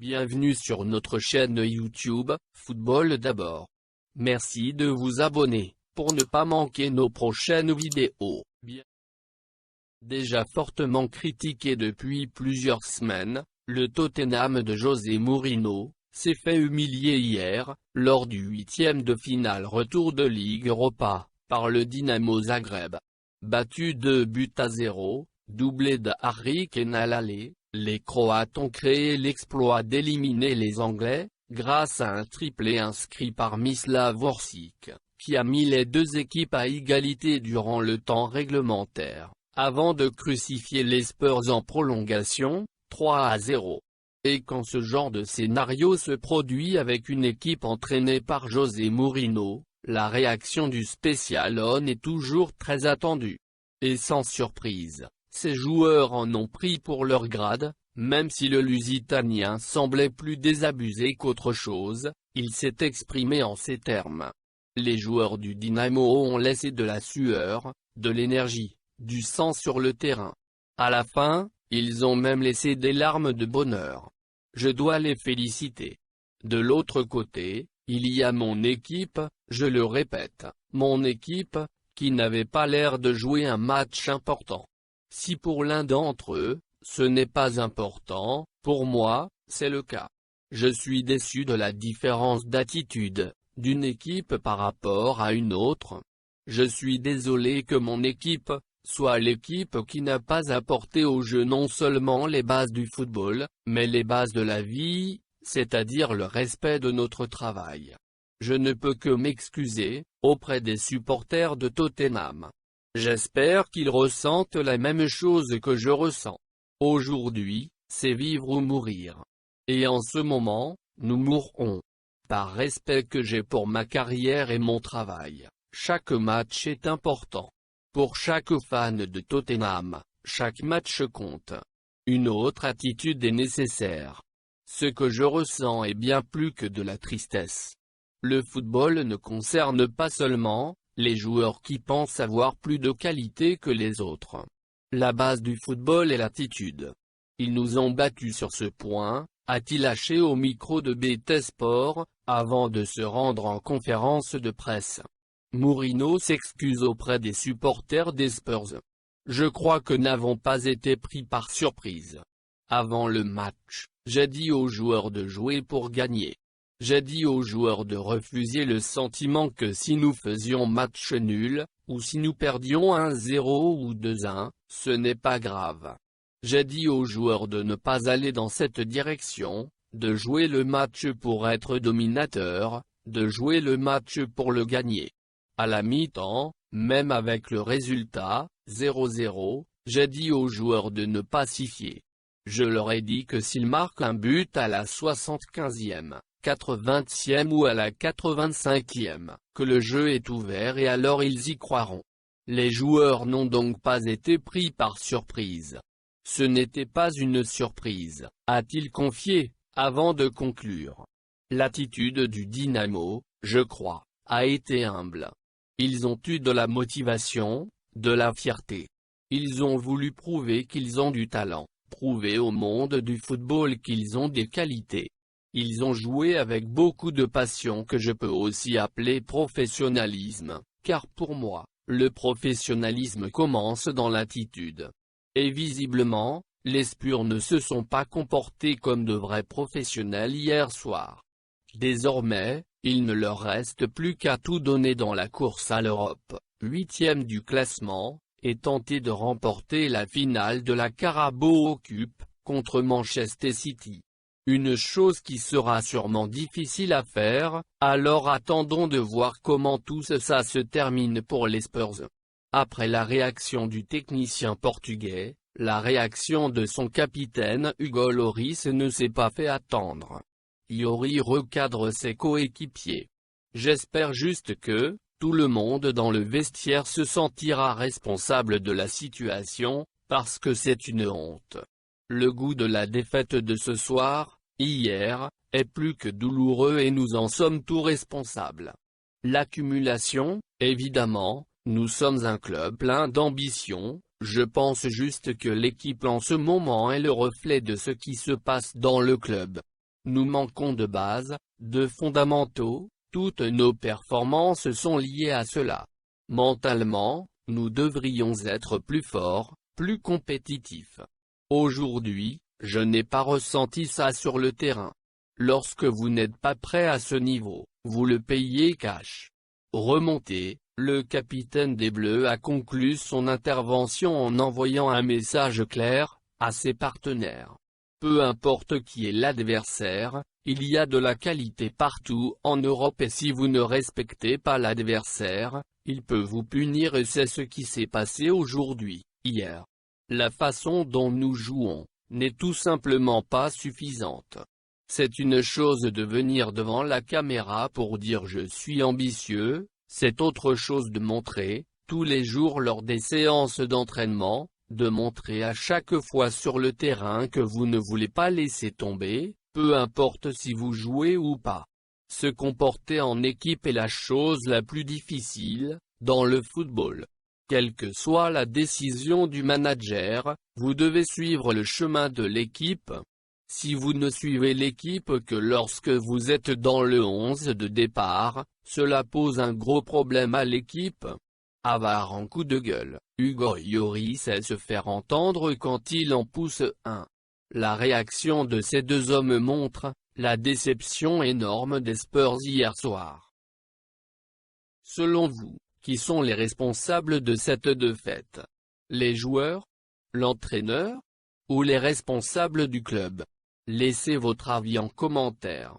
Bienvenue sur notre chaîne YouTube, Football d'abord. Merci de vous abonner, pour ne pas manquer nos prochaines vidéos. Déjà fortement critiqué depuis plusieurs semaines, le Tottenham de José Mourinho s'est fait humilier hier, lors du 8e de finale retour de Ligue Europa, par le Dynamo Zagreb. Battu 2-0, doublé de Harry Kane à l'aller, les Croates ont créé l'exploit d'éliminer les Anglais, grâce à un triplé inscrit par Mislav Orsic, qui a mis les deux équipes à égalité durant le temps réglementaire, avant de crucifier les Spurs en prolongation, 3-0. Et quand ce genre de scénario se produit avec une équipe entraînée par José Mourinho, la réaction du Special One est toujours très attendue. Et sans surprise, ces joueurs en ont pris pour leur grade, même si le Lusitanien semblait plus désabusé qu'autre chose, il s'est exprimé en ces termes. Les joueurs du Dynamo ont laissé de la sueur, de l'énergie, du sang sur le terrain. À la fin, ils ont même laissé des larmes de bonheur. Je dois les féliciter. De l'autre côté, il y a mon équipe, je le répète, mon équipe, qui n'avait pas l'air de jouer un match important. Si pour l'un d'entre eux, ce n'est pas important, pour moi, c'est le cas. Je suis déçu de la différence d'attitude d'une équipe par rapport à une autre. Je suis désolé que mon équipe soit l'équipe qui n'a pas apporté au jeu non seulement les bases du football, mais les bases de la vie, c'est-à-dire le respect de notre travail. Je ne peux que m'excuser auprès des supporters de Tottenham. J'espère qu'ils ressentent la même chose que je ressens. Aujourd'hui, c'est vivre ou mourir. Et en ce moment, nous mourrons. Par respect que j'ai pour ma carrière et mon travail, chaque match est important. Pour chaque fan de Tottenham, chaque match compte. Une autre attitude est nécessaire. Ce que je ressens est bien plus que de la tristesse. Le football ne concerne pas seulement les joueurs qui pensent avoir plus de qualité que les autres. La base du football est l'attitude. Ils nous ont battus sur ce point, a-t-il lâché au micro de BT Sport, avant de se rendre en conférence de presse. Mourinho s'excuse auprès des supporters des Spurs. Je crois que n'avons pas été pris par surprise. Avant le match, j'ai dit aux joueurs de jouer pour gagner. J'ai dit aux joueurs de refuser le sentiment que si nous faisions match nul, ou si nous perdions 1-0 ou 2-1, ce n'est pas grave. J'ai dit aux joueurs de ne pas aller dans cette direction, de jouer le match pour être dominateur, de jouer le match pour le gagner. À la mi-temps, même avec le résultat, 0-0, j'ai dit aux joueurs de ne pas s'y fier. Je leur ai dit que s'ils marquent un but à la 75e, 80e ou à la 85e, que le jeu est ouvert et alors ils y croiront. Les joueurs n'ont donc pas été pris par surprise. Ce n'était pas une surprise, a-t-il confié, avant de conclure. L'attitude du Dynamo, je crois, a été humble. Ils ont eu de la motivation, de la fierté. Ils ont voulu prouver qu'ils ont du talent, prouver au monde du football qu'ils ont des qualités. Ils ont joué avec beaucoup de passion que je peux aussi appeler professionnalisme, car pour moi, le professionnalisme commence dans l'attitude. Et visiblement, les Spurs ne se sont pas comportés comme de vrais professionnels hier soir. Désormais, il ne leur reste plus qu'à tout donner dans la course à l'Europe, 8e du classement, et tenter de remporter la finale de la Carabao Cup, contre Manchester City. Une chose qui sera sûrement difficile à faire, alors attendons de voir comment tout ça se termine pour les Spurs. Après la réaction du technicien portugais, la réaction de son capitaine Hugo Lloris ne s'est pas fait attendre. Lloris recadre ses coéquipiers. J'espère juste que tout le monde dans le vestiaire se sentira responsable de la situation, parce que c'est une honte. Le goût de la défaite de ce soir, hier, est plus que douloureux et nous en sommes tous responsables. L'accumulation, évidemment, nous sommes un club plein d'ambition, je pense juste que l'équipe en ce moment est le reflet de ce qui se passe dans le club. Nous manquons de base, de fondamentaux, toutes nos performances sont liées à cela. Mentalement, nous devrions être plus forts, plus compétitifs. Aujourd'hui, je n'ai pas ressenti ça sur le terrain. Lorsque vous n'êtes pas prêt à ce niveau, vous le payez cash. Remontez, le capitaine des Bleus a conclu son intervention en envoyant un message clair à ses partenaires. Peu importe qui est l'adversaire, il y a de la qualité partout en Europe et si vous ne respectez pas l'adversaire, il peut vous punir et c'est ce qui s'est passé aujourd'hui, hier. La façon dont nous jouons n'est tout simplement pas suffisante. C'est une chose de venir devant la caméra pour dire je suis ambitieux, c'est autre chose de montrer, tous les jours lors des séances d'entraînement, de montrer à chaque fois sur le terrain que vous ne voulez pas laisser tomber, peu importe si vous jouez ou pas. Se comporter en équipe est la chose la plus difficile, dans le football. Quelle que soit la décision du manager, vous devez suivre le chemin de l'équipe. Si vous ne suivez l'équipe que lorsque vous êtes dans le 11 de départ, cela pose un gros problème à l'équipe. Avare en coup de gueule, Hugo Lloris sait se faire entendre quand il en pousse un. La réaction de ces deux hommes montre la déception énorme des Spurs hier soir. Selon vous, qui sont les responsables de cette défaite? Les joueurs? L'entraîneur? Ou les responsables du club? Laissez votre avis en commentaire.